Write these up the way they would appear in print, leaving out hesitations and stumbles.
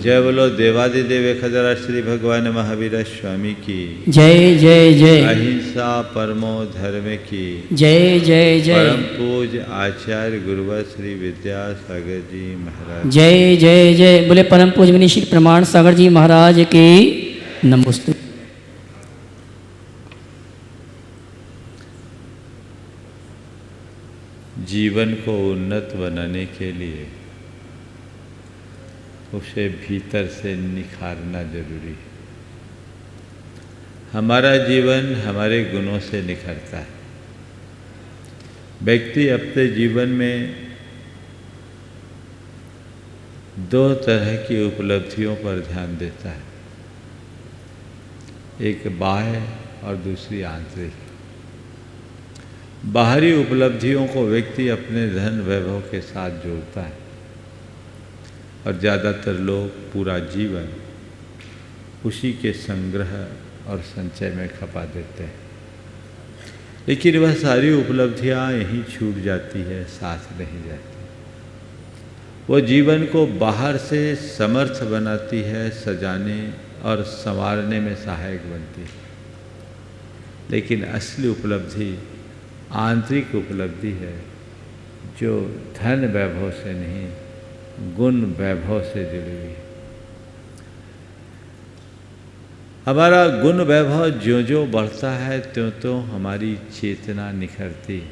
जय बोलो देवादिदेव खजरा श्री भगवान महावीर स्वामी की जय जय जय। अहिंसा परमो धर्म की जय जय जय। परम पूज आचार्य गुरुवर श्री विद्यासागर जी महाराज जय जय जय। बोले परम पूज मुनि श्री प्रमाण सागर जी महाराज की नमोस्तु। जीवन को उन्नत बनाने के लिए उसे भीतर से निखारना जरूरी है। हमारा जीवन हमारे गुणों से निखरता है। व्यक्ति अपने जीवन में दो तरह की उपलब्धियों पर ध्यान देता है, एक बाह्य और दूसरी आंतरिक। बाहरी उपलब्धियों को व्यक्ति अपने धन वैभव के साथ जोड़ता है और ज़्यादातर लोग पूरा जीवन उसी के संग्रह और संचय में खपा देते हैं। लेकिन वह सारी उपलब्धियां यहीं छूट जाती है, साथ नहीं जाती। वो जीवन को बाहर से समर्थ बनाती है, सजाने और संवारने में सहायक बनती है। लेकिन असली उपलब्धि आंतरिक उपलब्धि है, जो धन वैभव से नहीं गुण वैभव से जुड़ी हुई है। हमारा गुण वैभव ज्यों ज्यों बढ़ता है त्यों त्यों हमारी चेतना निखरती है।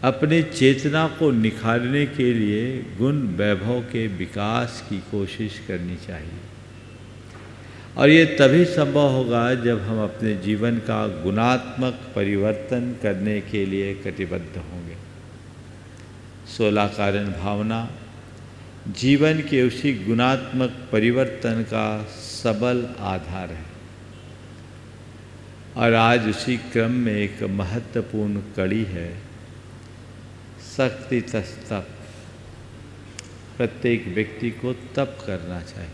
अपनी चेतना को निखारने के लिए गुण वैभव के विकास की कोशिश करनी चाहिए और ये तभी संभव होगा जब हम अपने जीवन का गुणात्मक परिवर्तन करने के लिए कटिबद्ध होंगे। 16 कारण भावना जीवन के उसी गुणात्मक परिवर्तन का सबल आधार है और आज उसी क्रम में एक महत्वपूर्ण कड़ी है शक्ति तप। प्रत्येक व्यक्ति को तप करना चाहिए।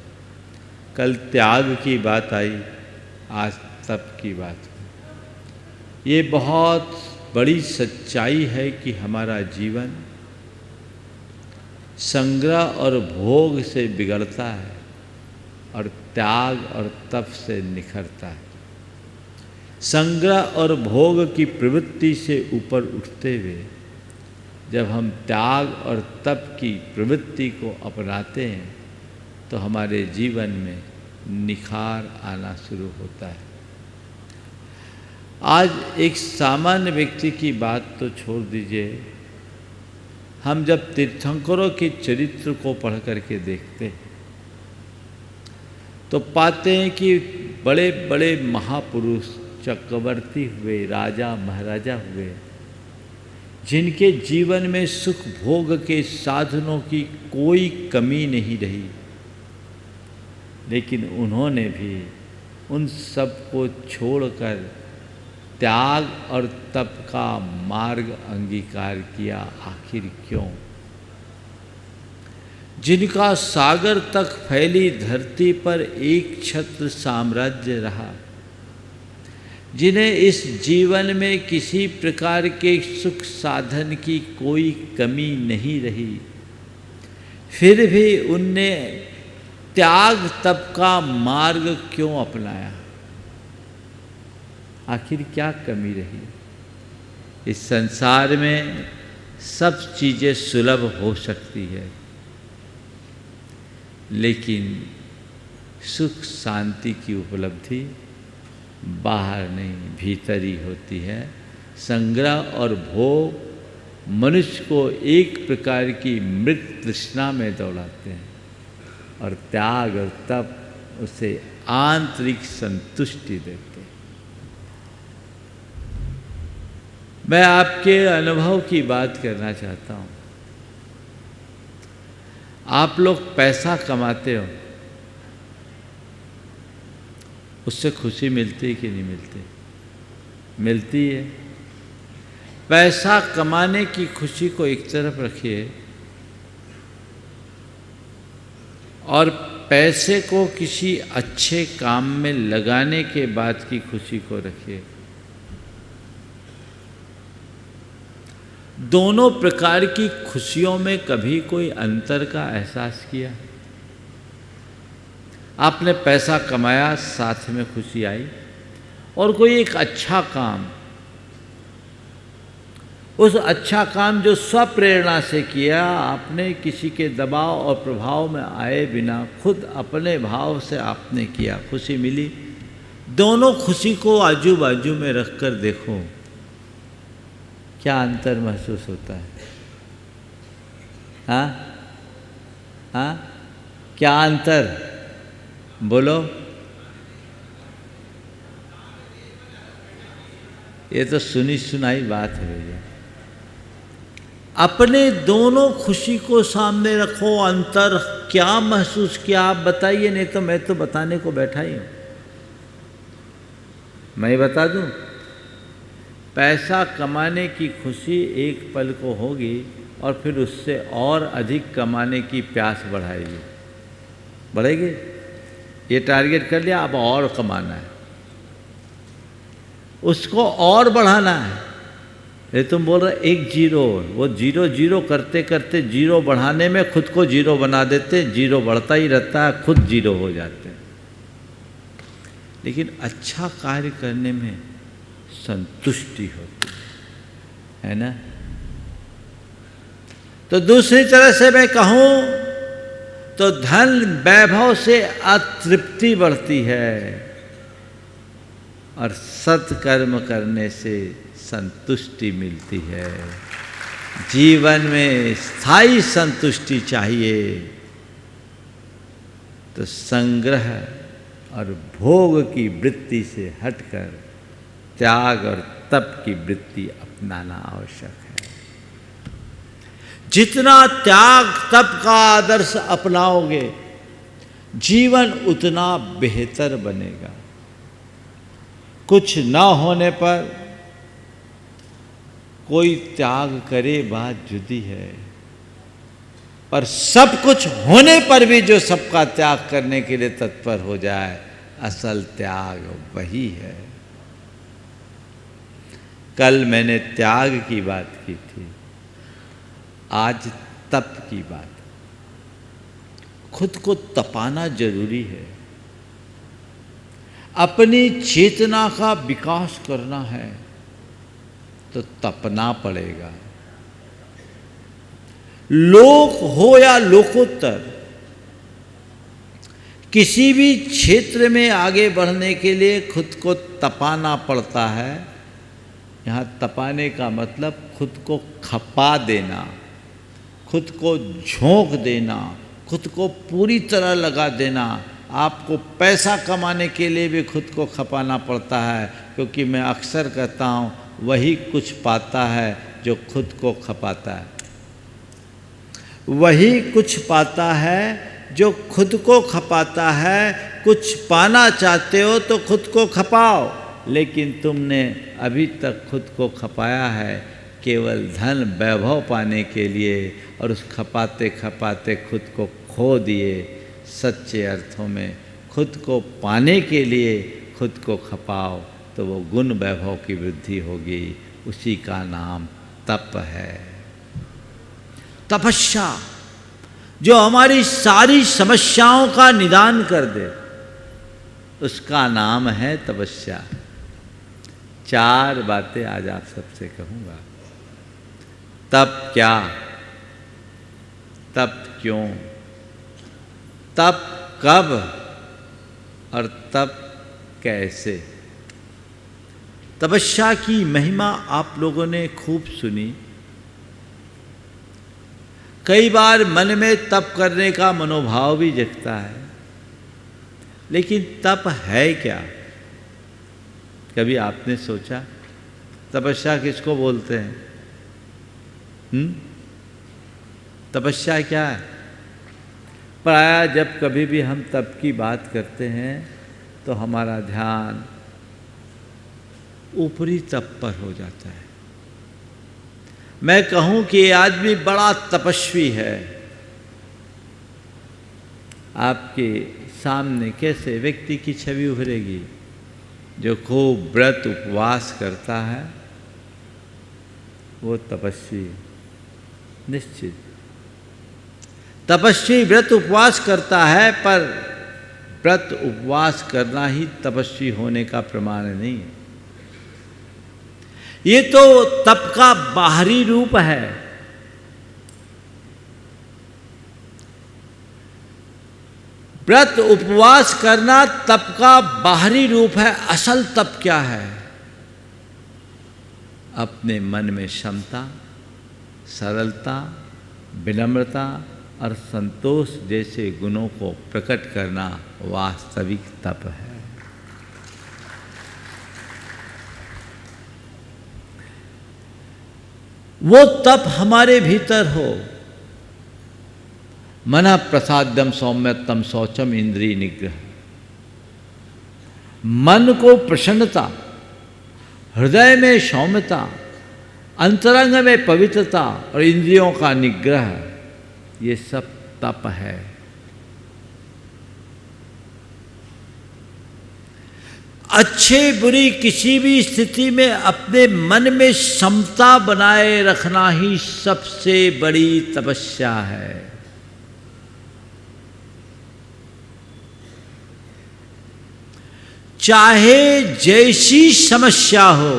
कल त्याग की बात आई, आज तप की बात हुई। ये बहुत बड़ी सच्चाई है कि हमारा जीवन संग्रह और भोग से बिगड़ता है और त्याग और तप से निखरता है। संग्रह और भोग की प्रवृत्ति से ऊपर उठते हुए जब हम त्याग और तप की प्रवृत्ति को अपनाते हैं तो हमारे जीवन में निखार आना शुरू होता है। आज एक सामान्य व्यक्ति की बात तो छोड़ दीजिए, हम जब तीर्थंकरों के चरित्र को पढ़ करके देखते हैं तो पाते हैं कि बड़े बड़े महापुरुष, चक्रवर्ती हुए, राजा महाराजा हुए, जिनके जीवन में सुख भोग के साधनों की कोई कमी नहीं रही, लेकिन उन्होंने भी उन सब को छोड़कर त्याग और तप का मार्ग अंगीकार किया। आखिर क्यों? जिनका सागर तक फैली धरती पर एक छत्र साम्राज्य रहा, जिन्हें इस जीवन में किसी प्रकार के सुख साधन की कोई कमी नहीं रही, फिर भी उनने त्याग तप का मार्ग क्यों अपनाया? आखिर क्या कमी रही? इस संसार में सब चीज़ें सुलभ हो सकती है, लेकिन सुख शांति की उपलब्धि बाहर नहीं भीतर ही होती है। संग्रह और भोग मनुष्य को एक प्रकार की मृत तृष्णा में दौड़ाते हैं और त्याग और तप उसे आंतरिक संतुष्टि देते हैं। मैं आपके अनुभव की बात करना चाहता हूँ। आप लोग पैसा कमाते हो, उससे खुशी मिलती है कि नहीं मिलती? मिलती है। पैसा कमाने की खुशी को एक तरफ रखिए और पैसे को किसी अच्छे काम में लगाने के बाद की खुशी को रखिए। दोनों प्रकार की खुशियों में कभी कोई अंतर का एहसास किया? आपने पैसा कमाया, साथ में खुशी आई, और कोई एक अच्छा काम, उस अच्छा काम जो स्वप्रेरणा से किया आपने, किसी के दबाव और प्रभाव में आए बिना खुद अपने भाव से आपने किया, खुशी मिली। दोनों खुशी को आजू बाजू में रख कर देखो, क्या अंतर महसूस होता है? हाँ हाँ, क्या अंतर? बोलो। ये तो सुनी सुनाई बात है भैया। अपने दोनों खुशी को सामने रखो, अंतर क्या महसूस किया आप बताइए, नहीं तो मैं तो बताने को बैठा ही हूं। मैं बता दूं, पैसा कमाने की खुशी एक पल को होगी और फिर उससे और अधिक कमाने की प्यास बढ़ाएगी, बढ़ेगी। ये टारगेट कर लिया, अब और कमाना है, उसको और बढ़ाना है। ये तुम बोल रहे एक जीरो, वो जीरो जीरो करते करते जीरो बढ़ाने में खुद को जीरो बना देते, जीरो बढ़ता ही रहता है, खुद जीरो हो जाते हैं। लेकिन अच्छा कार्य करने में संतुष्टि होती है ना। तो दूसरी तरह से मैं कहूं तो धन वैभव से अतृप्ति बढ़ती है और सत्कर्म करने से संतुष्टि मिलती है। जीवन में स्थायी संतुष्टि चाहिए तो संग्रह और भोग की वृत्ति से हटकर त्याग और तप की वृत्ति अपनाना आवश्यक है। जितना त्याग तप का आदर्श अपनाओगे, जीवन उतना बेहतर बनेगा। कुछ न होने पर कोई त्याग करे बात जुदी है, पर सब कुछ होने पर भी जो सबका त्याग करने के लिए तत्पर हो जाए, असल त्याग वही है। कल मैंने त्याग की बात की थी, आज तप की बात। खुद को तपाना जरूरी है। अपनी चेतना का विकास करना है तो तपना पड़ेगा। लोक हो या लोकोत्तर, किसी भी क्षेत्र में आगे बढ़ने के लिए खुद को तपाना पड़ता है। यहाँ तपाने का मतलब खुद को खपा देना, खुद को झोंक देना, खुद को पूरी तरह लगा देना। आपको पैसा कमाने के लिए भी खुद को खपाना पड़ता है, क्योंकि मैं अक्सर कहता हूँ वही कुछ पाता है जो खुद को खपाता है। वही कुछ पाता है जो खुद को खपाता है। कुछ पाना चाहते हो तो खुद को खपाओ, लेकिन तुमने अभी तक खुद को खपाया है केवल धन वैभव पाने के लिए, और उस खपाते खपाते खुद को खो दिए। सच्चे अर्थों में खुद को पाने के लिए खुद को खपाओ तो वो गुण वैभव की वृद्धि होगी। उसी का नाम तप है। तपस्या जो हमारी सारी समस्याओं का निदान कर दे, उसका नाम है तपस्या। चार बातें आज आप सबसे कहूँगा। तप क्या, तप क्यों, तप कब और तप कैसे। तपस्या की महिमा आप लोगों ने खूब सुनी। कई बार मन में तप करने का मनोभाव भी जगता है, लेकिन तप है क्या? कभी आपने सोचा तपस्या किसको बोलते हैं? तपस्या क्या है? प्रायः जब कभी भी हम तप की बात करते हैं तो हमारा ध्यान ऊपरी तप पर हो जाता है। मैं कहूं कि ये आदमी बड़ा तपस्वी है। आपके सामने कैसे व्यक्ति की छवि उभरेगी? जो खूब व्रत उपवास करता है वो तपस्वी, निश्चित। तपस्वी व्रत उपवास करता है, पर व्रत उपवास करना ही तपस्वी होने का प्रमाण नहीं है। ये तो तप का बाहरी रूप है। व्रत उपवास करना तप का बाहरी रूप है। असल तप क्या है? अपने मन में क्षमता, सरलता, विनम्रता और संतोष जैसे गुणों को प्रकट करना वास्तविक तप है। वो तप हमारे भीतर हो। मना प्रसाद्यम सौम्यतम शौचम इंद्रिय निग्रह। मन को प्रसन्नता, हृदय में सौम्यता, अंतरंग में पवित्रता और इंद्रियों का निग्रह, ये सब तप है। अच्छे बुरी किसी भी स्थिति में अपने मन में समता बनाए रखना ही सबसे बड़ी तपस्या है। चाहे जैसी समस्या हो,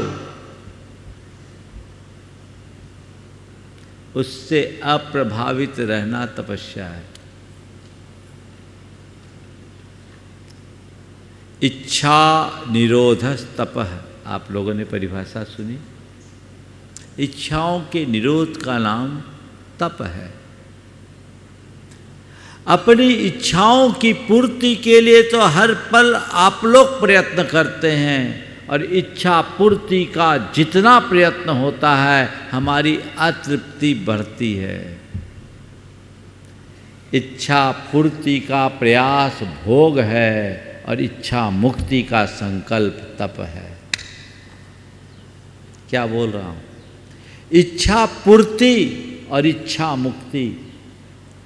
उससे अप्रभावित रहना तपस्या है। इच्छा निरोधस तपः, आप लोगों ने परिभाषा सुनी। इच्छाओं के निरोध का नाम तप है। अपनी इच्छाओं की पूर्ति के लिए तो हर पल आप लोग प्रयत्न करते हैं, और इच्छा पूर्ति का जितना प्रयत्न होता है हमारी अतृप्ति बढ़ती है। इच्छा पूर्ति का प्रयास भोग है और इच्छा मुक्ति का संकल्प तप है। क्या बोल रहा हूं? इच्छा पूर्ति और इच्छा मुक्ति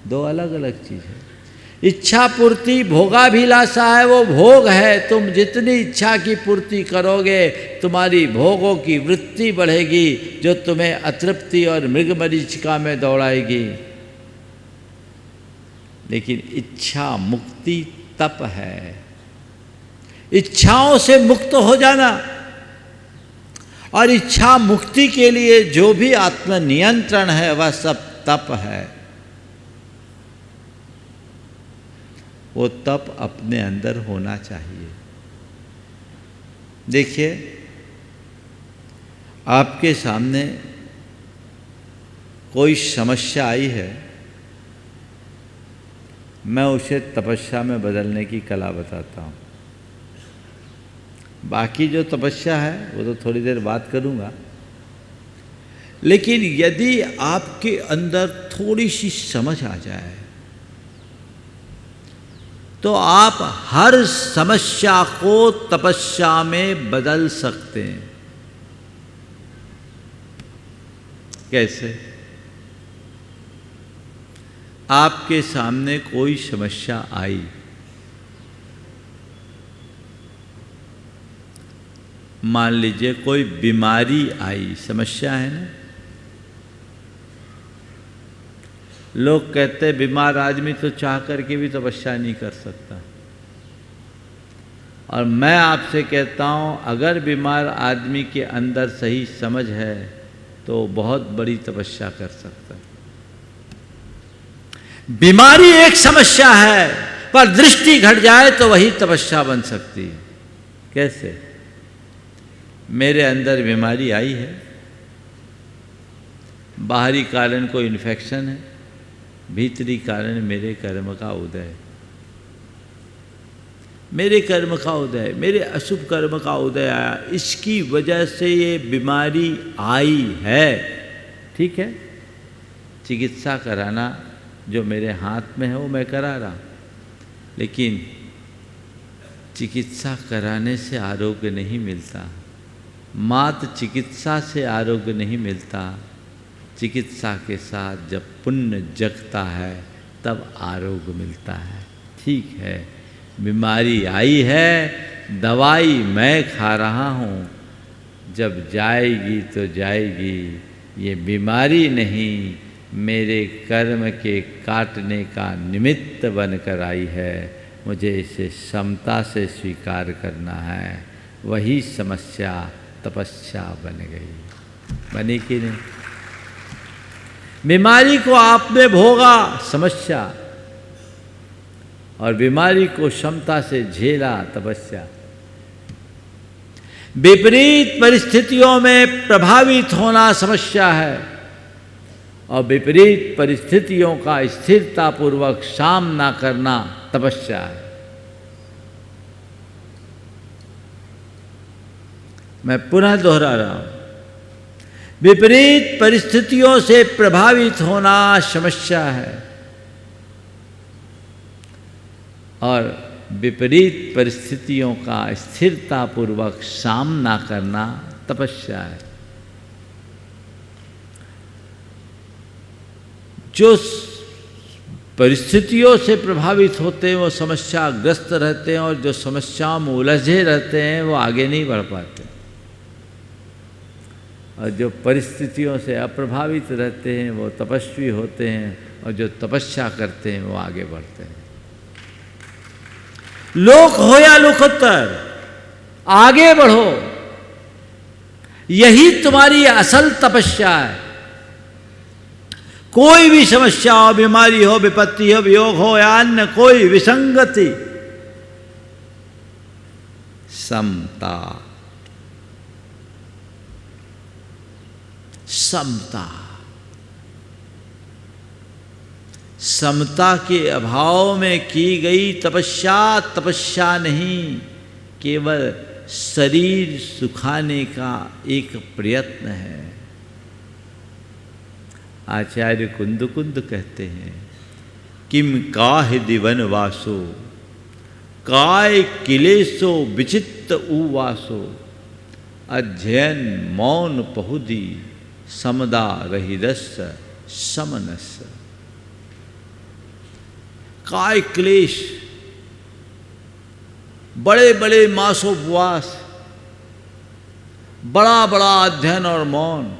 दो अलग अलग चीज है। इच्छा पूर्ति भोगाभिलाषा है, वो भोग है। तुम जितनी इच्छा की पूर्ति करोगे तुम्हारी भोगों की वृत्ति बढ़ेगी, जो तुम्हें अतृप्ति और मृगमरीचिका में दौड़ाएगी। लेकिन इच्छा मुक्ति तप है। इच्छाओं से मुक्त हो जाना, और इच्छा मुक्ति के लिए जो भी आत्मनियंत्रण है वह सब तप है। वो तप अपने अंदर होना चाहिए। देखिए, आपके सामने कोई समस्या आई है, मैं उसे तपस्या में बदलने की कला बताता हूँ। बाकी जो तपस्या है वो तो थोड़ी देर बात करूँगा। लेकिन यदि आपके अंदर थोड़ी सी समझ आ जाए तो आप हर समस्या को तपस्या में बदल सकते हैं। कैसे? आपके सामने कोई समस्या आई, मान लीजिए कोई बीमारी आई, समस्या है ना। लोग कहते हैं बीमार आदमी तो चाह करके भी तपस्या नहीं कर सकता, और मैं आपसे कहता हूँ अगर बीमार आदमी के अंदर सही समझ है तो बहुत बड़ी तपस्या कर सकता है। बीमारी एक समस्या है, पर दृष्टि घट जाए तो वही तपस्या बन सकती है। कैसे? मेरे अंदर बीमारी आई है, बाहरी कारण कोई इन्फेक्शन है, भीतरी कारण मेरे कर्म का उदय, मेरे कर्म का उदय, मेरे अशुभ कर्म का उदय आया, इसकी वजह से ये बीमारी आई है। ठीक है, चिकित्सा कराना जो मेरे हाथ में है वो मैं करा रहा, लेकिन चिकित्सा कराने से आरोग्य नहीं मिलता। मात्र चिकित्सा से आरोग्य नहीं मिलता, चिकित्सा के साथ जब पुण्य जगता है तब आरोग्य मिलता है। ठीक है, बीमारी आई है, दवाई मैं खा रहा हूँ, जब जाएगी तो जाएगी। ये बीमारी नहीं, मेरे कर्म के काटने का निमित्त बनकर आई है। मुझे इसे समता से स्वीकार करना है, वही समस्या तपस्या बन गई। बनी कि नहीं? बीमारी को आपने भोगा समस्या, और बीमारी को क्षमता से झेला तपस्या। विपरीत परिस्थितियों में प्रभावित होना समस्या है, और विपरीत परिस्थितियों का स्थिरतापूर्वक सामना करना तपस्या है। मैं पुनः दोहरा रहा हूं, विपरीत परिस्थितियों से प्रभावित होना समस्या है, और विपरीत परिस्थितियों का स्थिरतापूर्वक सामना करना तपस्या है। जो परिस्थितियों से प्रभावित होते हैं वो समस्याग्रस्त रहते हैं, और जो समस्याओं में उलझे रहते हैं वो आगे नहीं बढ़ पाते, और जो परिस्थितियों से अप्रभावित रहते हैं वो तपस्वी होते हैं, और जो तपस्या करते हैं वो आगे बढ़ते हैं। लोक हो या लोकोत्तर, आगे बढ़ो, यही तुम्हारी असल तपस्या है। कोई भी समस्या हो, बीमारी हो, विपत्ति हो, वियोग हो या अन्य कोई विसंगति, समता, समता, समता के अभाव में की गई तपस्या तपस्या नहीं, केवल शरीर सुखाने का एक प्रयत्न है। आचार्य कुंद कहते हैं, किम काहि दिवन वासो काय किलेसो विचित्त उवासो, अध्ययन मौन पहुदी समदा रहिदस्य समनस्य। काय क्लेश, बड़े बड़े मासोपवास, बड़ा बड़ा अध्ययन और मौन,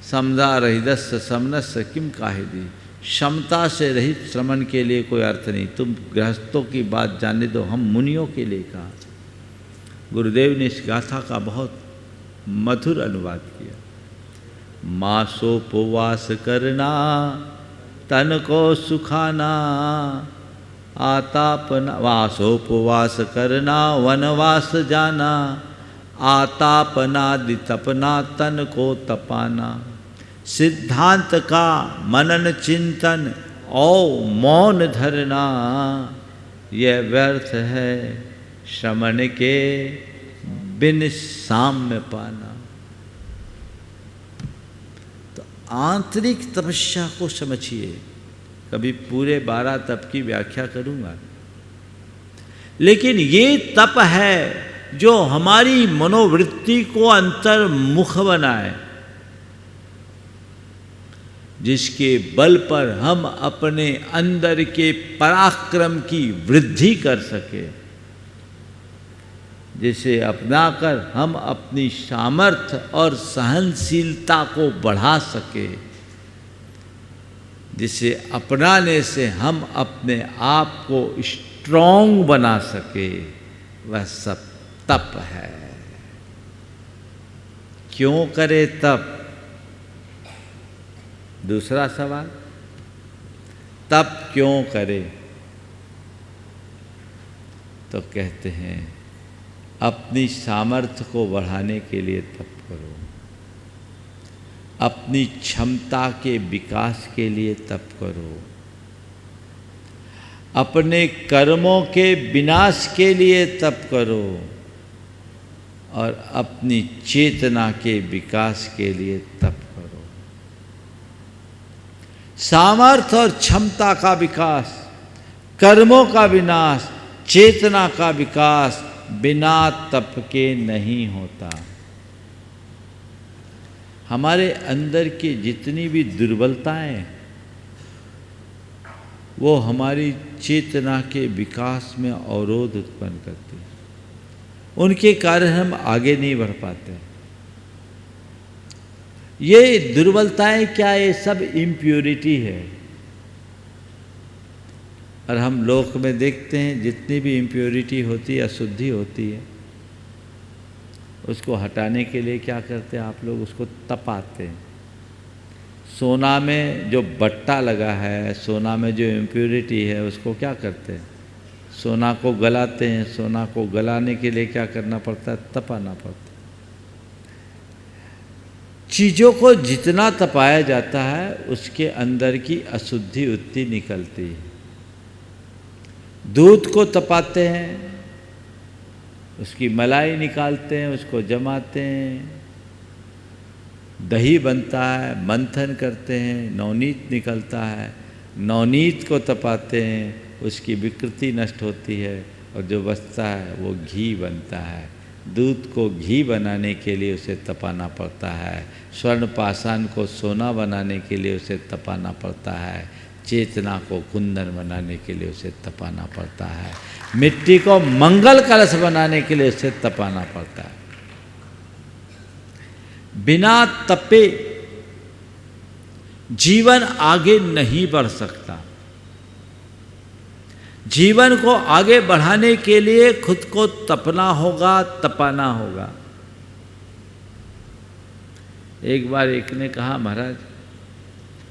समदा रहिदस्य समनस्य किम काहिदी, क्षमता से रहित श्रमण के लिए कोई अर्थ नहीं। तुम गृहस्थों की बात जाने दो, हम मुनियों के लिए कहा। गुरुदेव ने इस गाथा का बहुत मधुर अनुवाद किया। मासोपवास करना तन को सुखाना, आतापना, वासोपवास करना वनवास जाना, आतापनादि तपना तन को तपाना, सिद्धांत का मनन चिंतन और मौन धरना, यह व्यर्थ है श्रमण के बिन साम्य पाना। तो आंतरिक तपस्या को समझिए। कभी पूरे 12 तप की व्याख्या करूंगा, लेकिन ये तप है जो हमारी मनोवृत्ति को अंतर्मुख बनाए, जिसके बल पर हम अपने अंदर के पराक्रम की वृद्धि कर सके, जिसे अपनाकर हम अपनी सामर्थ्य और सहनशीलता को बढ़ा सके, जिसे अपनाने से हम अपने आप को स्ट्रॉन्ग बना सके, वह सब तप है। क्यों करे तप? दूसरा सवाल, तप क्यों करे? तो कहते हैं अपनी सामर्थ्य को बढ़ाने के लिए तप करो, अपनी क्षमता के विकास के लिए तप करो, अपने कर्मों के विनाश के लिए तप करो, और अपनी चेतना के विकास के लिए तप करो। सामर्थ्य और क्षमता का विकास, कर्मों का विनाश, चेतना का विकास बिना तप के नहीं होता। हमारे अंदर की जितनी भी दुर्बलताएं, वो हमारी चेतना के विकास में अवरोध उत्पन्न करती हैं। उनके कारण हम आगे नहीं बढ़ पाते। ये दुर्बलताएं क्या? ये सब इम्प्योरिटी है। और हम लोक में देखते हैं जितनी भी इम्प्योरिटी होती है, अशुद्धि होती है, उसको हटाने के लिए क्या करते हैं आप लोग? उसको तपाते हैं। सोना में जो बट्टा लगा है, सोना में जो इम्प्योरिटी है, उसको क्या करते हैं? सोना को गलाते हैं। सोना को गलाने के लिए क्या करना पड़ता है? तपाना पड़ता है। चीज़ों को जितना तपाया जाता है उसके अंदर की अशुद्धि उतनी निकलती है। दूध को तपाते हैं, उसकी मलाई निकालते हैं, उसको जमाते हैं, दही बनता है, मंथन करते हैं, नवनीत निकलता है। नवनीत को तपाते हैं, उसकी विकृति नष्ट होती है और जो बचता है वो घी बनता है। दूध को घी बनाने के लिए उसे तपाना पड़ता है। स्वर्ण पाषाण को सोना बनाने के लिए उसे तपाना पड़ता है। चेतना को कुंदन बनाने के लिए उसे तपाना पड़ता है। मिट्टी को मंगल कलश बनाने के लिए उसे तपाना पड़ता है। बिना तपे जीवन आगे नहीं बढ़ सकता। जीवन को आगे बढ़ाने के लिए खुद को तपना होगा, तपाना होगा। एक बार एक ने कहा, महाराज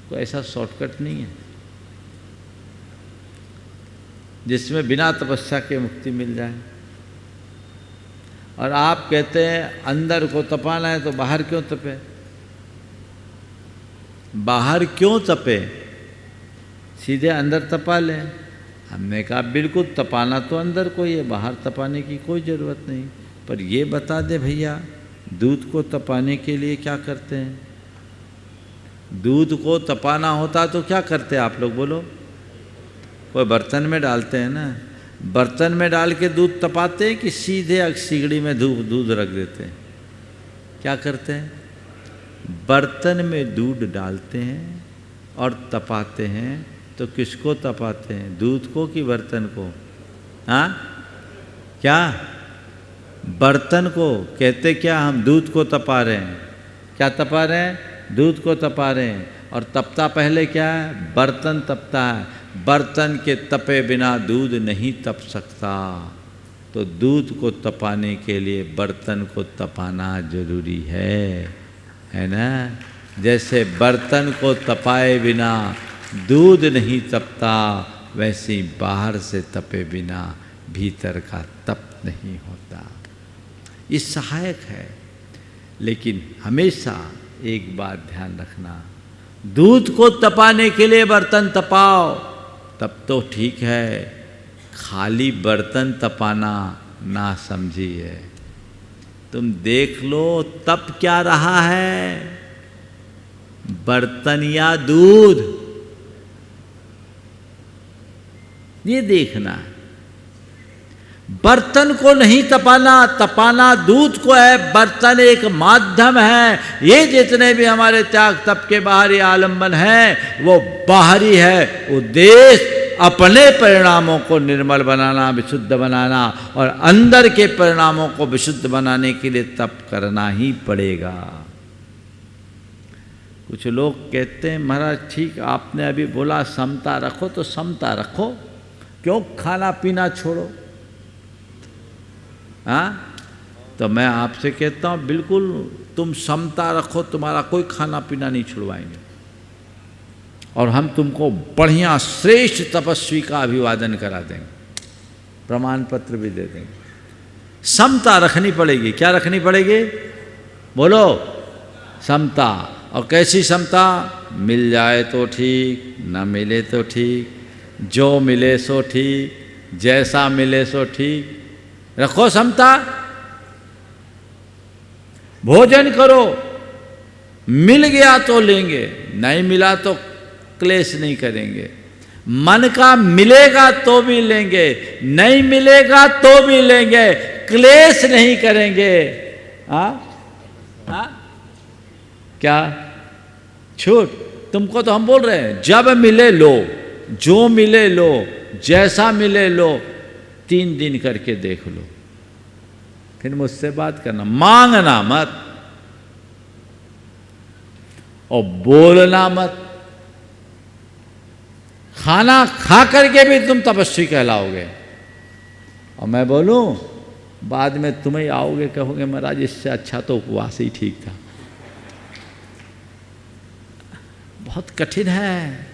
कोई ऐसा शॉर्टकट नहीं है जिसमें बिना तपस्या के मुक्ति मिल जाए? और आप कहते हैं अंदर को तपाना है तो बाहर क्यों तपे? बाहर क्यों तपे? सीधे अंदर तपा लें। हमने कहा बिल्कुल तपाना तो अंदर को ही है, बाहर तपाने की कोई ज़रूरत नहीं। पर ये बता दे भैया, दूध को तपाने के लिए क्या करते हैं? दूध को तपाना होता तो क्या करते हैं आप लोग बोलो? कोई बर्तन में डालते हैं ना। बर्तन में डाल के दूध तपाते हैं कि सीधे सिगड़ी में दूध रख देते हैं? क्या करते हैं? बर्तन में दूध डालते हैं और तपाते हैं। तो किसको तपाते हैं? दूध को कि बर्तन को? हाँ, क्या? बर्तन को। कहते क्या हम दूध को तपा रहे हैं? क्या तपा रहे हैं? दूध को तपा रहे हैं। और तपता पहले क्या है? बर्तन तपता है। बर्तन के तपे बिना दूध नहीं तप सकता। तो दूध को तपाने के लिए बर्तन को तपाना जरूरी है ना? जैसे बर्तन को तपाए बिना दूध नहीं तपता, वैसे ही बाहर से तपे बिना भीतर का तप नहीं होता। ये सहायक है, लेकिन हमेशा एक बात ध्यान रखना, दूध को तपाने के लिए बर्तन तपाओ तब तो ठीक है, खाली बर्तन तपाना ना समझिए। तुम देख लो तप क्या रहा है, बर्तन या दूध, ये देखना है। बर्तन को नहीं तपाना, तपाना दूध को है। बर्तन एक माध्यम है। ये जितने भी हमारे त्याग तप के बाहरी आलम्बन है वो बाहरी है। उद्देश्य अपने परिणामों को निर्मल बनाना, विशुद्ध बनाना, और अंदर के परिणामों को विशुद्ध बनाने के लिए तप करना ही पड़ेगा। कुछ लोग कहते हैं महाराज ठीक आपने अभी बोला समता रखो, तो समता रखो, क्यों खाना पीना छोड़ो? हाँ, तो मैं आपसे कहता हूँ बिल्कुल तुम समता रखो, तुम्हारा कोई खाना पीना नहीं छुड़वाएंगे, और हम तुमको बढ़िया श्रेष्ठ तपस्वी का अभिवादन करा देंगे, प्रमाण पत्र भी दे देंगे। समता रखनी पड़ेगी। क्या रखनी पड़ेगी बोलो? समता। और कैसी समता? मिल जाए तो ठीक, न मिले तो ठीक, जो मिले सो ठीक, जैसा मिले सो ठीक, रखो समता। भोजन करो, मिल गया तो लेंगे, नहीं मिला तो क्लेश नहीं करेंगे। मन का मिलेगा तो भी लेंगे, नहीं मिलेगा तो भी लेंगे, क्लेश नहीं करेंगे। हाँ हाँ, क्या छूट? तुमको तो हम बोल रहे हैं जब मिले लो, जो मिले लो, जैसा मिले लो, 3 दिन करके देख लो, फिर मुझसे बात करना। मांगना मत और बोलना मत। खाना खा करके भी तुम तपस्वी कहलाओगे। और मैं बोलूं, बाद में तुम्हें आओगे, कहोगे महाराज इससे अच्छा तो उपवास ही ठीक था। बहुत कठिन है।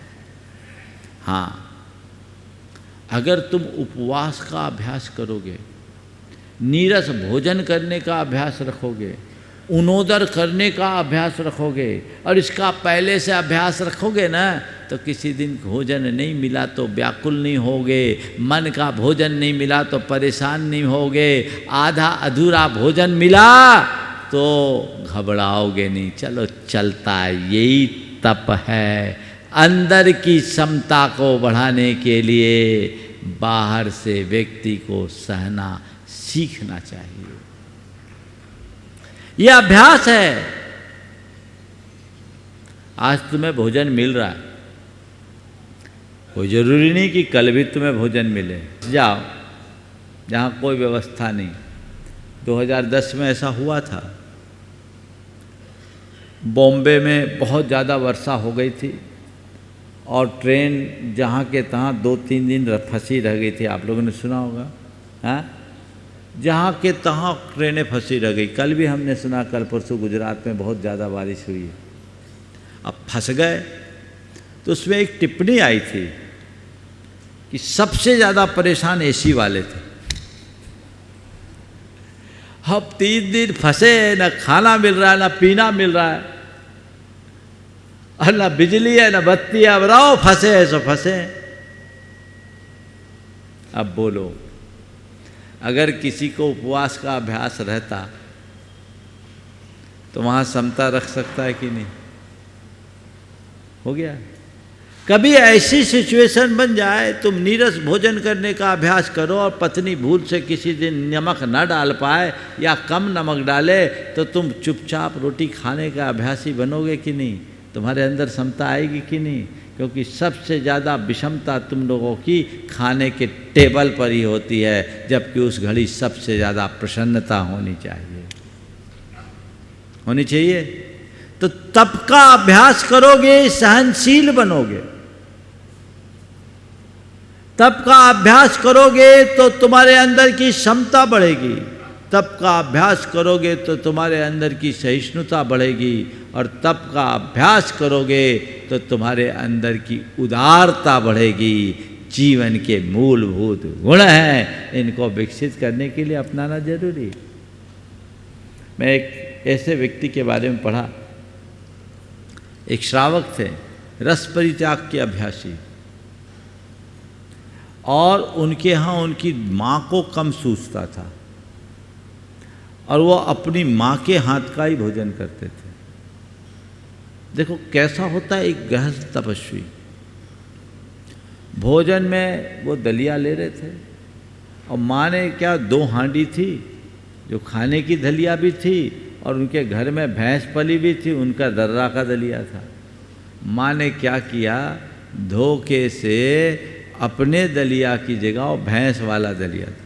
हाँ, अगर तुम उपवास का अभ्यास करोगे, नीरस भोजन करने का अभ्यास रखोगे, उनोदर करने का अभ्यास रखोगे और इसका पहले से अभ्यास रखोगे ना, तो किसी दिन भोजन नहीं मिला तो व्याकुल नहीं होगे, मन का भोजन नहीं मिला तो परेशान नहीं होगे, आधा अधूरा भोजन मिला तो घबराओगे नहीं। चलो चलता है, यही तप है। अंदर की क्षमता को बढ़ाने के लिए बाहर से व्यक्ति को सहना सीखना चाहिए। यह अभ्यास है। आज तुम्हें भोजन मिल रहा है, कोई जरूरी नहीं कि कल भी तुम्हें भोजन मिले। जाओ जहाँ कोई व्यवस्था नहीं। 2010 में ऐसा हुआ था। बॉम्बे में बहुत ज़्यादा वर्षा हो गई थी और ट्रेन जहाँ के तहाँ 2-3 दिन फंसी रह गई थी। आप लोगों ने सुना होगा, हाँ, जहाँ के तहाँ ट्रेनें फंसी रह गई। कल भी हमने सुना, कल परसों गुजरात में बहुत ज़्यादा बारिश हुई है। अब फंस गए तो उसमें एक टिप्पणी आई थी कि सबसे ज़्यादा परेशान एसी वाले थे। अब 3 दिन फंसे, न खाना मिल रहा है, न पीना मिल रहा है, और न बिजली है, न बत्ती है। अब रहो, फंसे है सो फंसे। अब बोलो, अगर किसी को उपवास का अभ्यास रहता तो वहाँ समता रख सकता है कि नहीं? हो गया। कभी ऐसी सिचुएशन बन जाए, तुम नीरस भोजन करने का अभ्यास करो और पत्नी भूल से किसी दिन नमक न डाल पाए या कम नमक डाले, तो तुम चुपचाप रोटी खाने का अभ्यासी बनोगे कि नहीं? तुम्हारे अंदर क्षमता आएगी कि नहीं? क्योंकि सबसे ज़्यादा विषमता तुम लोगों की खाने के टेबल पर ही होती है, जबकि उस घड़ी सबसे ज़्यादा प्रसन्नता होनी चाहिए। होनी चाहिए। तो तप का अभ्यास करोगे, सहनशील बनोगे। तप का अभ्यास करोगे तो तुम्हारे अंदर की क्षमता बढ़ेगी। तप का अभ्यास करोगे तो तुम्हारे अंदर की सहिष्णुता बढ़ेगी, और तप का अभ्यास करोगे तो तुम्हारे अंदर की उदारता बढ़ेगी। जीवन के मूलभूत गुण हैं, इनको विकसित करने के लिए अपनाना जरूरी। मैं एक ऐसे व्यक्ति के बारे में पढ़ा, एक श्रावक थे, रस परित्याग के अभ्यासी, और उनके यहाँ उनकी माँ को कम सूझता था और वो अपनी माँ के हाथ का ही भोजन करते थे। देखो कैसा होता है एक गृहस्थ तपस्वी। भोजन में वो दलिया ले रहे थे और माँ ने क्या 2 हांडी थी जो खाने की दलिया भी थी, और उनके घर में भैंस पली भी थी, उनका दर्रा का दलिया था। माँ ने क्या किया, धोखे से अपने दलिया की जगह वो भैंस वाला दलिया था,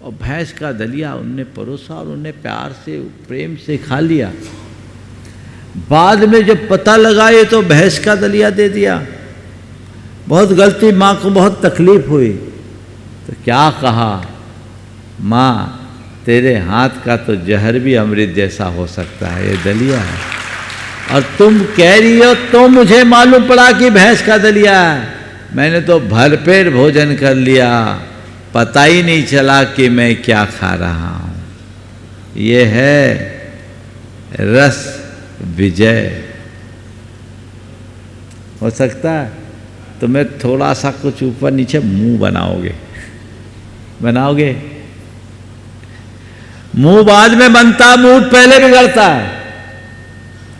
और भैंस का दलिया उनने परोसा और उन्हें प्यार से प्रेम से खा लिया। बाद में जब पता लगा ये तो भैंस का दलिया दे दिया, बहुत गलती, माँ को बहुत तकलीफ हुई। तो क्या कहा, माँ तेरे हाथ का तो जहर भी अमृत जैसा हो सकता है, ये दलिया है, और तुम कह रही हो तो मुझे मालूम पड़ा कि भैंस का दलिया है। मैंने तो भरपेट भोजन कर लिया, पता ही नहीं चला कि मैं क्या खा रहा हूँ। ये है रस विजय। हो सकता है तुम्हें थोड़ा सा कुछ ऊपर नीचे मुंह बनाओगे। मुंह बाद में बनता, मूड पहले बिगड़ता है।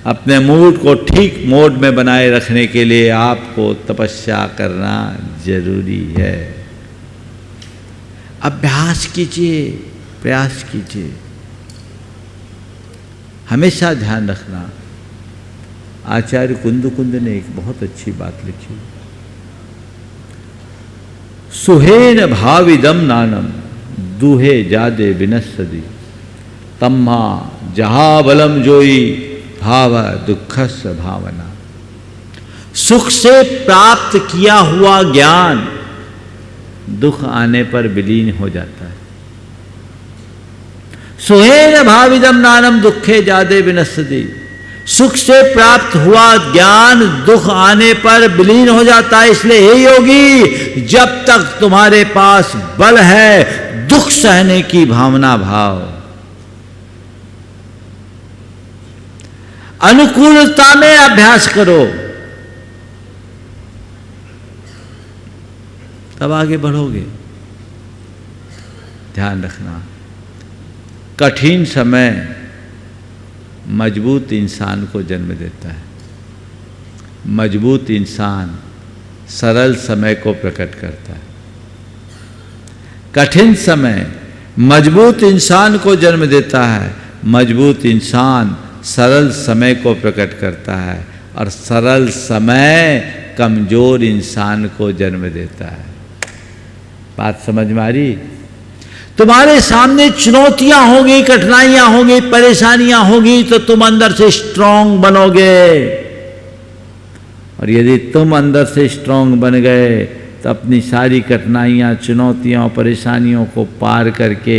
अपने मूड को ठीक मोड में बनाए रखने के लिए आपको तपस्या करना जरूरी है। अभ्यास कीजिए, प्रयास कीजिए। हमेशा ध्यान रखना, आचार्य कुंद ने एक बहुत अच्छी बात लिखी, सुहेन भाविदम नानम दूहे जादे विनस्सदी तम्हा जहा बलम जोई भाव दुखस भावना। सुख से प्राप्त किया हुआ ज्ञान दुख आने पर विलीन हो जाता है। सुहेन भाविदम नानम दुखे जादे विनश्यति। सुख से प्राप्त हुआ ज्ञान दुख आने पर विलीन हो जाता है। इसलिए हे योगी, जब तक तुम्हारे पास बल है दुख सहने की भावना भाव, अनुकूलता में अभ्यास करो, तब आगे बढ़ोगे। ध्यान रखना, कठिन समय मजबूत इंसान को जन्म देता है। मजबूत इंसान सरल समय को प्रकट करता है। कठिन समय मजबूत इंसान को जन्म देता है। मजबूत इंसान सरल समय को प्रकट करता है और सरल समय कमजोर इंसान को जन्म देता है। बात समझ में आ रही? तुम्हारे सामने चुनौतियां होंगी, कठिनाइयां होंगी, परेशानियां होंगी, तो तुम अंदर से स्ट्रांग बनोगे। और यदि तुम अंदर से स्ट्रांग बन गए तो अपनी सारी कठिनाइयां, चुनौतियों, परेशानियों को पार करके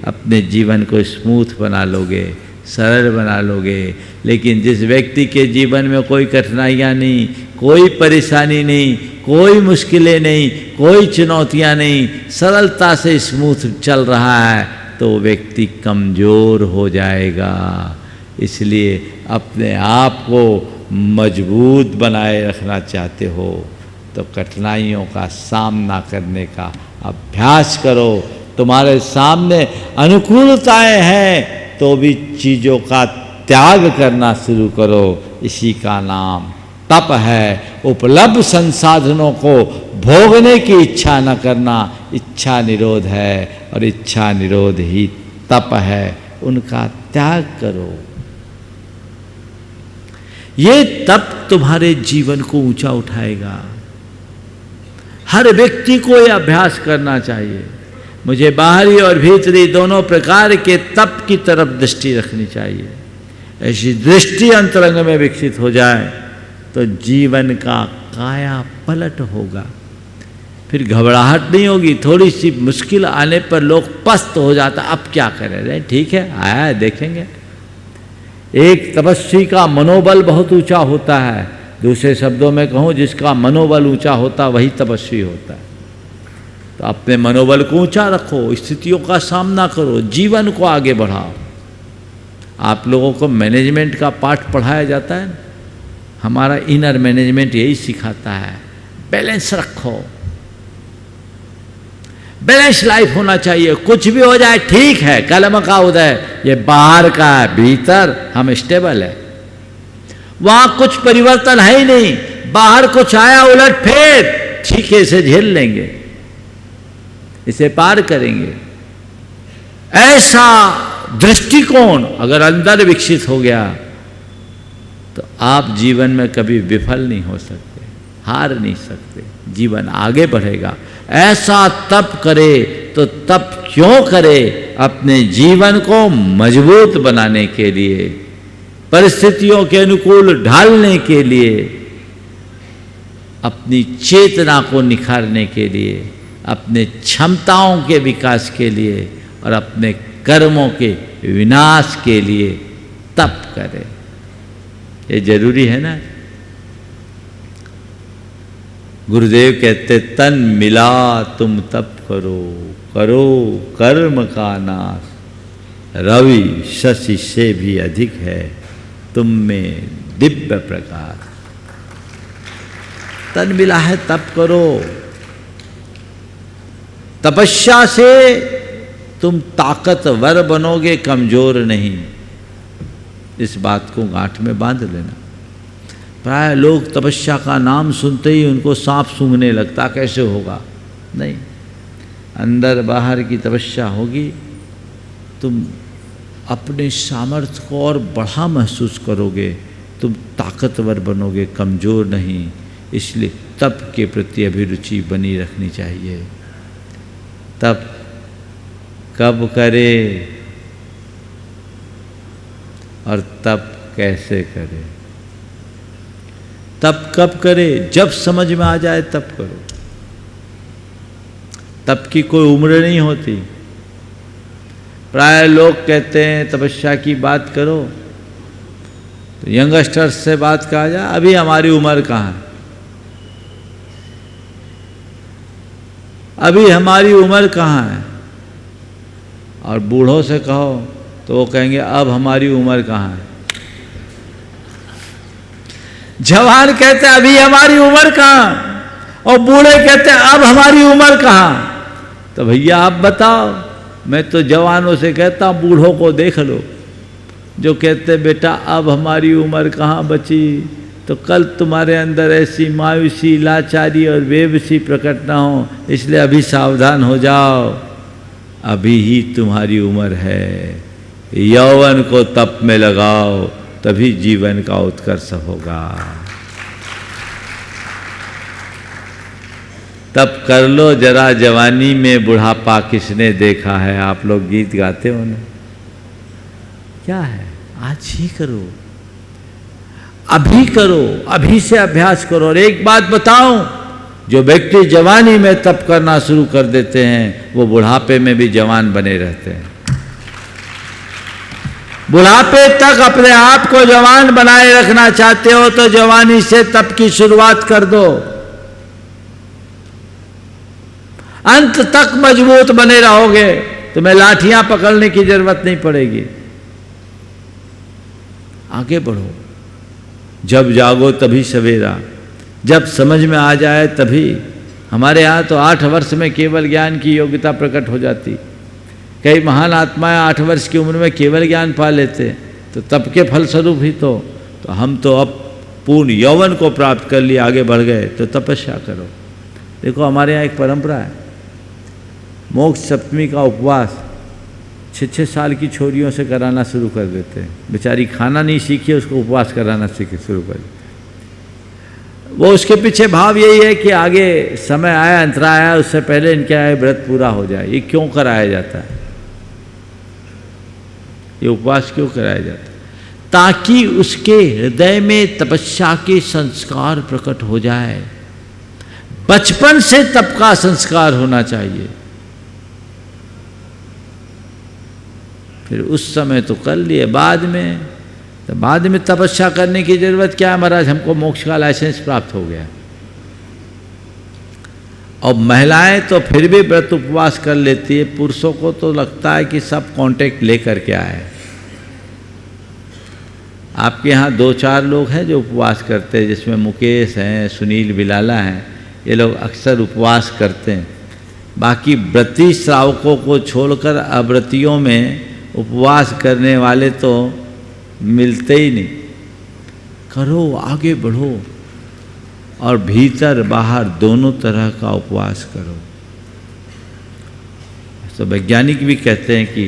अपने जीवन को स्मूथ बना लोगे, सरल बना लोगे। लेकिन जिस व्यक्ति के जीवन में कोई कठिनाइयां नहीं, कोई परेशानी नहीं, कोई मुश्किलें नहीं, कोई चुनौतियां नहीं, सरलता से स्मूथ चल रहा है, तो व्यक्ति कमज़ोर हो जाएगा। इसलिए अपने आप को मजबूत बनाए रखना चाहते हो तो कठिनाइयों का सामना करने का अभ्यास करो। तुम्हारे सामने अनुकूलताएं हैं तो भी चीज़ों का त्याग करना शुरू करो। इसी का नाम तप है। उपलब्ध संसाधनों को भोगने की इच्छा न करना इच्छा निरोध है, और इच्छा निरोध ही तप है। उनका त्याग करो। ये तप तुम्हारे जीवन को ऊंचा उठाएगा। हर व्यक्ति को यह अभ्यास करना चाहिए। मुझे बाहरी और भीतरी दोनों प्रकार के तप की तरफ दृष्टि रखनी चाहिए। ऐसी दृष्टि अंतरंग में विकसित हो जाए तो जीवन का काया पलट होगा। फिर घबराहट नहीं होगी। थोड़ी सी मुश्किल आने पर लोग पस्त हो जाता, अब क्या करें रहे, ठीक है आया है देखेंगे। एक तपस्वी का मनोबल बहुत ऊंचा होता है। दूसरे शब्दों में कहूँ, जिसका मनोबल ऊंचा होता वही तपस्वी होता है। तो अपने मनोबल को ऊंचा रखो, स्थितियों का सामना करो, जीवन को आगे बढ़ाओ। आप लोगों को मैनेजमेंट का पाठ पढ़ाया जाता है ना, हमारा इनर मैनेजमेंट यही सिखाता है। बैलेंस रखो, बैलेंस लाइफ होना चाहिए। कुछ भी हो जाए ठीक है, कलम का उदय, ये बाहर का है, भीतर हम स्टेबल है। वहां कुछ परिवर्तन है ही नहीं। बाहर कुछ आया उलट फेर, ठीक है इसे झेल लेंगे, इसे पार करेंगे। ऐसा दृष्टिकोण अगर अंदर विकसित हो गया तो आप जीवन में कभी विफल नहीं हो सकते, हार नहीं सकते, जीवन आगे बढ़ेगा। ऐसा तप करे तो तप क्यों करे? अपने जीवन को मजबूत बनाने के लिए, परिस्थितियों के अनुकूल ढालने के लिए, अपनी चेतना को निखारने के लिए, अपने क्षमताओं के विकास के लिए और अपने कर्मों के विनाश के लिए तप करे। ये जरूरी है ना। गुरुदेव कहते तन मिला तुम तप करो, करो कर्म का नाश, रवि शशि से भी अधिक है तुम में दिव्य प्रकाश। तन मिला है तप करो। तपस्या से तुम ताकतवर बनोगे, कमजोर नहीं। इस बात को गांठ में बांध लेना। प्राय लोग तपस्या का नाम सुनते ही उनको सांप सूंघने लगता, कैसे होगा? नहीं, अंदर बाहर की तपस्या होगी, तुम अपने सामर्थ्य को और बढ़ा महसूस करोगे, तुम ताकतवर बनोगे, कमज़ोर नहीं। इसलिए तप के प्रति अभिरुचि बनी रखनी चाहिए। तप कब करे और तप कैसे करे? तप कब करे? जब समझ में आ जाए तब करो। तप की कोई उम्र नहीं होती। प्राय लोग कहते हैं तपस्या की बात करो, तो यंगस्टर्स से बात कहा जाए, अभी हमारी उम्र कहाँ है, अभी हमारी उम्र कहाँ है। और बूढ़ों से कहो तो वो कहेंगे अब हमारी उम्र कहाँ है। जवान कहते हैं अभी हमारी उम्र कहाँ, और बूढ़े कहते हैं अब हमारी उम्र कहाँ। तो भैया आप बताओ, मैं तो जवानों से कहता हूँ बूढ़ों को देख लो, जो कहते बेटा अब हमारी उम्र कहाँ बची, तो कल तुम्हारे अंदर ऐसी मायूसी, लाचारी और बेबसी प्रकट ना हो, इसलिए अभी सावधान हो जाओ, अभी ही तुम्हारी उम्र है। यौवन को तप में लगाओ, तभी जीवन का उत्कर्ष होगा। तप कर लो जरा जवानी में, बुढ़ापा किसने देखा है। आप लोग गीत गाते हो ना, क्या है, आज ही करो, अभी करो, अभी से अभ्यास करो। और एक बात बताऊं, जो व्यक्ति जवानी में तप करना शुरू कर देते हैं वो बुढ़ापे में भी जवान बने रहते हैं। बुढ़ापे तक अपने आप को जवान बनाए रखना चाहते हो तो जवानी से तप की शुरुआत कर दो, अंत तक मजबूत बने रहोगे, तुम्हें लाठियां पकड़ने की जरूरत नहीं पड़ेगी। आगे बढ़ो, जब जागो तभी सवेरा, जब समझ में आ जाए तभी। हमारे यहाँ तो 8 वर्ष में केवल ज्ञान की योग्यता प्रकट हो जाती। कई महान आत्माएं 8 वर्ष की उम्र में केवल ज्ञान पा लेते, तो तप के फलस्वरूप ही तो हम तो अब पूर्ण यौवन को प्राप्त कर लिया, आगे बढ़ गए। तो तपस्या करो। देखो हमारे यहाँ एक परंपरा है, मोक्ष सप्तमी का उपवास 6-6 साल की छोरियों से कराना शुरू कर देते हैं। बेचारी खाना नहीं सीखी, उसको उपवास कराना शुरू कर। वो उसके पीछे भाव यही है कि आगे समय आया, अंतरा आया, उससे पहले इनके व्रत पूरा हो जाए। ये क्यों कराया जाता है, ये उपवास क्यों कराया जाता है? ताकि उसके हृदय में तपस्या के संस्कार प्रकट हो जाए। बचपन से तप का संस्कार होना चाहिए। फिर उस समय तो कर लिए, बाद में तपस्या करने की जरूरत क्या है महाराज, हमको मोक्ष का लाइसेंस प्राप्त हो गया। और महिलाएं तो फिर भी व्रत उपवास कर लेती है, पुरुषों को तो लगता है कि सब कांटेक्ट लेकर के आए। आपके यहाँ 2-4 लोग हैं जो उपवास करते हैं, जिसमें मुकेश हैं, सुनील बिलाला हैं, ये लोग अक्सर उपवास करते हैं। बाकी व्रती श्रावकों को छोड़कर अव्रतियों में उपवास करने वाले तो मिलते ही नहीं। करो, आगे बढ़ो, और भीतर बाहर दोनों तरह का उपवास करो। तो वैज्ञानिक भी कहते हैं कि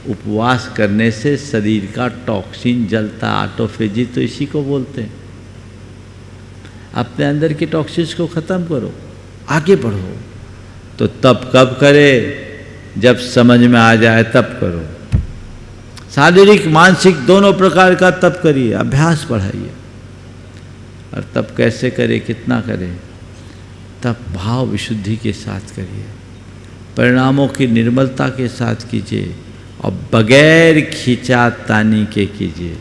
उपवास करने से शरीर का टॉक्सिन जलता, ऑटोफेजी तो इसी को बोलते हैं। अपने अंदर के टॉक्सिन्स को खत्म करो, आगे बढ़ो। तो तप कब करे, जब समझ में आ जाए तब करो। शारीरिक मानसिक दोनों प्रकार का तप करिए, अभ्यास बढ़ाइए। और तप कैसे करे, कितना करे? तप भाव विशुद्धि के साथ करिए, परिणामों की निर्मलता के साथ कीजिए, और बगैर खींचातानी के कीजिए।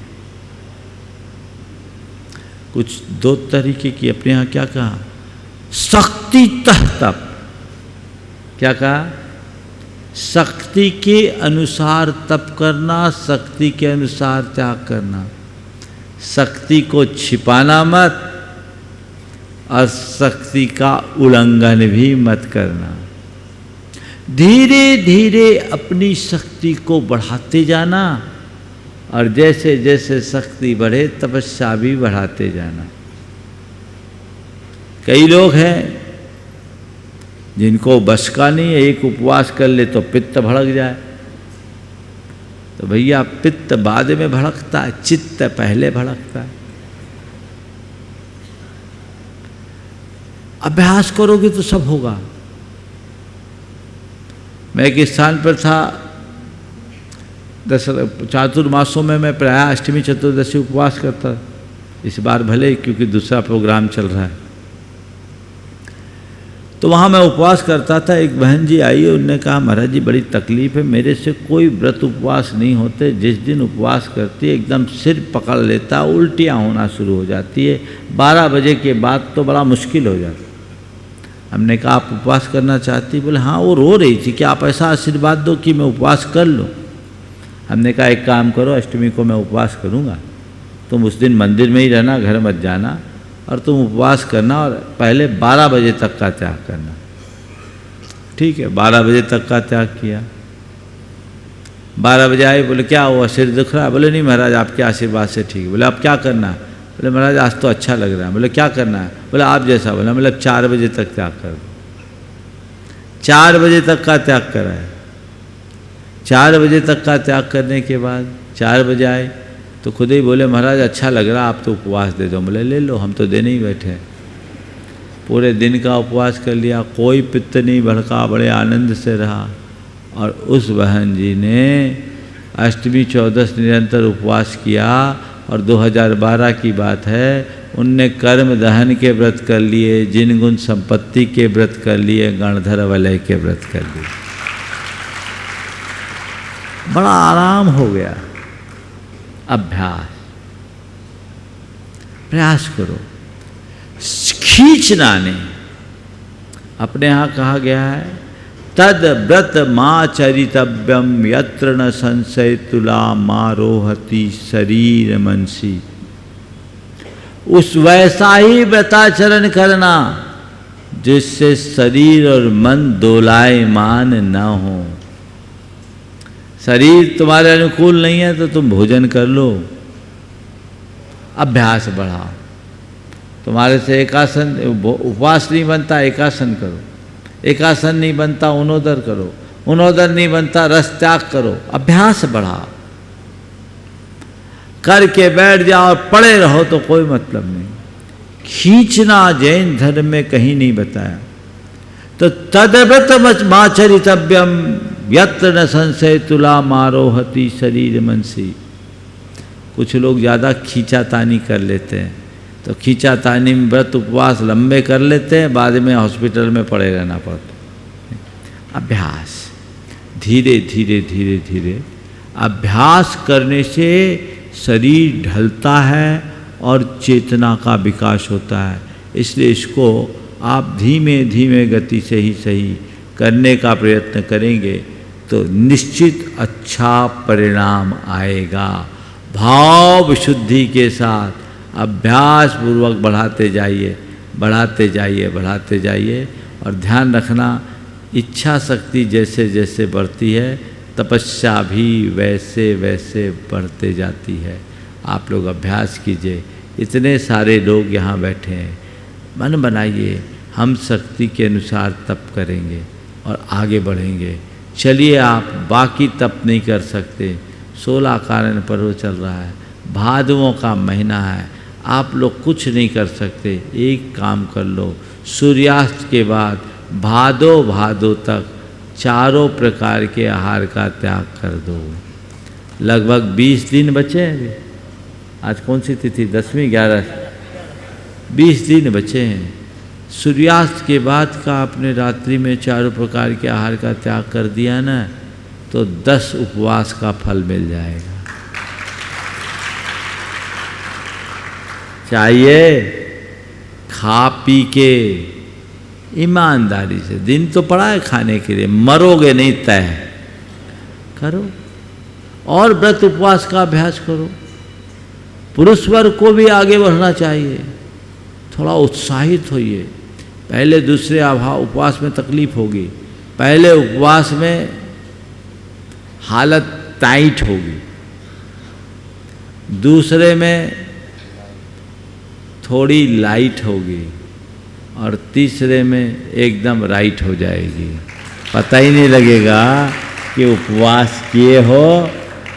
कुछ 2 तरीके की अपने यहाँ क्या कहा, शक्तितः तप। क्या कहा? शक्ति के अनुसार तप करना, शक्ति के अनुसार त्याग करना। शक्ति को छिपाना मत, और शक्ति का उल्लंघन भी मत करना। धीरे धीरे अपनी शक्ति को बढ़ाते जाना, और जैसे जैसे शक्ति बढ़े तपस्या भी बढ़ाते जाना। कई लोग हैं जिनको बस का नहीं है, एक उपवास कर ले तो पित्त भड़क जाए। तो भैया पित्त बाद में भड़कता है, चित्त पहले भड़कता है। अभ्यास करोगे तो सब होगा। मैं एक स्थान पर था, चातुर्मासों में मैं प्रायः अष्टमी चतुर्दशी उपवास करता। इस बार भले क्योंकि दूसरा प्रोग्राम चल रहा है। तो वहाँ मैं उपवास करता था। एक बहन जी आई, उन्होंने कहा महाराज जी बड़ी तकलीफ़ है, मेरे से कोई व्रत उपवास नहीं होते। जिस दिन उपवास करती है एकदम सिर पकड़ लेता, उल्टियाँ होना शुरू हो जाती है, 12 बजे के बाद तो बड़ा मुश्किल हो जाता। हमने कहा आप उपवास करना चाहती? बोले हाँ। वो रो रही थी कि आप ऐसा आशीर्वाद दो कि मैं उपवास कर लूँ। हमने कहा एक काम करो, अष्टमी को मैं उपवास करूँगा, तुम उस दिन मंदिर में ही रहना, घर मत जाना, और तुम उपवास करना और पहले 12 बजे तक का त्याग करना। ठीक है, 12 बजे तक का त्याग किया। 12 बजे आए, बोले क्या हुआ, सिर दुख रहा है? बोले नहीं महाराज आपके आशीर्वाद से ठीक है। बोले अब क्या करना है? बोले महाराज आज तो अच्छा लग रहा है। बोले क्या करना है? बोले आप जैसा। बोला मतलब 4 बजे तक त्याग कर दो। 4 बजे तक का त्याग करा है। 4 बजे तक का त्याग करने के बाद 4 बजे आए तो खुद ही बोले महाराज अच्छा लग रहा, आप तो उपवास दे दो। बोले ले लो, हम तो देने ही बैठे हैं। पूरे दिन का उपवास कर लिया, कोई पित्त नहीं भड़का, बड़े आनंद से रहा। और उस बहन जी ने अष्टमी 14 निरंतर उपवास किया। और 2012 की बात है, उनने कर्म दहन के व्रत कर लिए, जिन गुण संपत्ति के व्रत कर लिए, गणधर वलय के व्रत कर लिए। बड़ा आराम हो गया। अभ्यास, प्रयास करो, खींचना नहीं। अपने यहाँ कहा गया है तद व्रत माँ चरितव्यम यत्र न संशय तुला माँ रोहती शरीर मनसी। उस वैसा ही व्रताचरण करना जिससे शरीर और मन दोलायमान न हो। शरीर तुम्हारे अनुकूल नहीं है तो तुम भोजन कर लो, अभ्यास बढ़ाओ। तुम्हारे से एकासन उपवास नहीं बनता, एकासन करो। एकासन नहीं बनता, उनोदर करो। उनोदर नहीं बनता, रस त्याग करो। अभ्यास बढ़ाओ। करके बैठ जाओ और पड़े रहो तो कोई मतलब नहीं। खींचना जैन धर्म में कहीं नहीं बताया। तो तदव्रत माचरितव्यम यत्र न संशय तुला मारोहति शरीर मनसी। कुछ लोग ज़्यादा खींचातानी कर लेते हैं, तो खींचातानी में व्रत उपवास लंबे कर लेते हैं, बाद में हॉस्पिटल में पड़े रहना पड़ता। अभ्यास धीरे धीरे धीरे धीरे अभ्यास करने से शरीर ढलता है और चेतना का विकास होता है। इसलिए इसको आप धीमे धीमे गति से ही सही करने का प्रयत्न करेंगे तो निश्चित अच्छा परिणाम आएगा। भाव विशुद्धि के साथ अभ्यास पूर्वक बढ़ाते जाइए, बढ़ाते जाइए, बढ़ाते जाइए। और ध्यान रखना, इच्छा शक्ति जैसे जैसे बढ़ती है तपस्या भी वैसे वैसे बढ़ते जाती है। आप लोग अभ्यास कीजिए। इतने सारे लोग यहाँ बैठे हैं, मन बनाइए, हम शक्ति के अनुसार तप करेंगे और आगे बढ़ेंगे। चलिए, आप बाकी तप नहीं कर सकते, 16 कारण पर्व चल रहा है, भादवों का महीना है, आप लोग कुछ नहीं कर सकते। एक काम कर लो, सूर्यास्त के बाद भादो तक चारों प्रकार के आहार का त्याग कर दो। लगभग 20 दिन बचे हैं। आज कौन सी तिथि? 10वीं 11, 20 दिन बचे हैं। सूर्यास्त के बाद का आपने रात्रि में चारों प्रकार के आहार का त्याग कर दिया ना, तो 10 उपवास का फल मिल जाएगा। चाहिए खा पी के ईमानदारी से, दिन तो पड़ा है खाने के लिए, मरोगे नहीं तय करो। और व्रत उपवास का अभ्यास करो। पुरुष वर्ग को भी आगे बढ़ना चाहिए, थोड़ा उत्साहित होइए। पहले दूसरे उपवास में तकलीफ होगी, पहले उपवास में हालत टाइट होगी, दूसरे में थोड़ी लाइट होगी और तीसरे में एकदम राइट हो जाएगी। पता ही नहीं लगेगा कि उपवास किए हो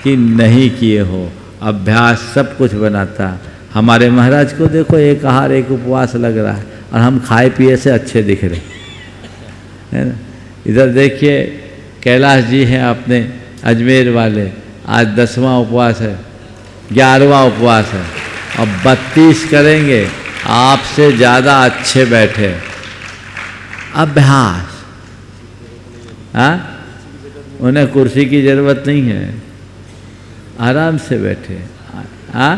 कि नहीं किए हो। अभ्यास सब कुछ बनाता। हमारे महाराज को देखो, एक आहार एक उपवास लग रहा है और हम खाए पिए से अच्छे दिख रहे है ना। इधर देखिए, कैलाश जी हैं अपने अजमेर वाले, आज 10वां उपवास है, 11वां उपवास है। और 32 करेंगे, आपसे ज़्यादा अच्छे बैठे। अभ्यास, हाँ, उन्हें कुर्सी की ज़रूरत नहीं है, आराम से बैठे। हाँ,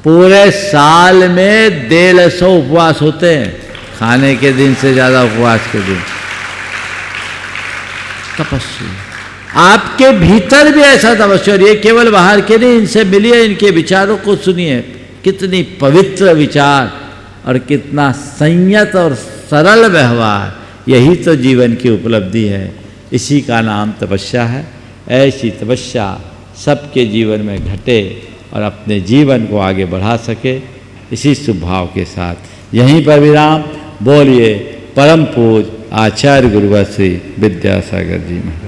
पूरे साल में 150 उपवास होते हैं, खाने के दिन से ज़्यादा उपवास के दिन। तपस्या आपके भीतर भी ऐसा तपस्या, और ये केवल बाहर के नहीं, इनसे मिलिए, इनके विचारों को सुनिए, कितनी पवित्र विचार और कितना संयत और सरल व्यवहार, यही तो जीवन की उपलब्धि है। इसी का नाम तपस्या है। ऐसी तपस्या सबके जीवन में घटे और अपने जीवन को आगे बढ़ा सके, इसी शुभ भाव के साथ यहीं पर विराम। बोलिए परम पूज आचार्य गुरुवर श्री विद्यासागर जी महाराज।